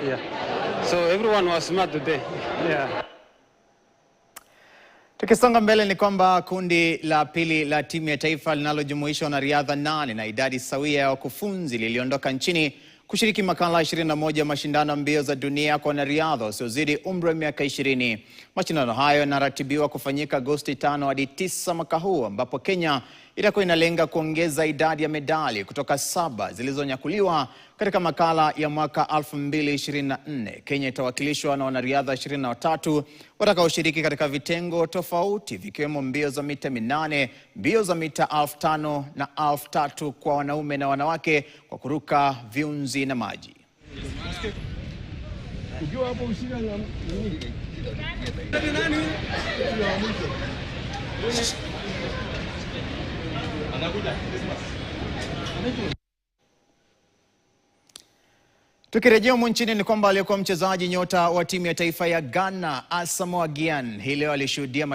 Yeah. So everyone was smart today. Yeah. Tukisonga mbele ni kwamba kundi la pili la timu ya taifa linalojumuisha wanariadha 8 na idadi sawia ya wakufunzi liliondoka nchini kushiriki makala 21 mashindano mbio za dunia kwa wanariadha wasiozidi umri wa miaka 20. Mashindano hayo yanaratibiwa kufanyika Agosti 5 hadi 9 mwaka huu, ambapo Kenya itakuwa inalenga kuongeza idadi ya medali kutoka 7 zilizonyakuliwa katika makala ya mwaka 2024. Kenya itawakilishwa na wanariadha 23 watakaoshiriki katika vitengo tofauti vikiwemo mbio za mita 8, mbio za mita 5,000 na 3,000 kwa wanaume na wanawake kwa kuruka viunzi na maji. Tukirejea humu nchini ni kwamba aliyekuwa mchezaji nyota wa timu ya taifa ya Ghana Asamoah Gyan hii leo alishuhudia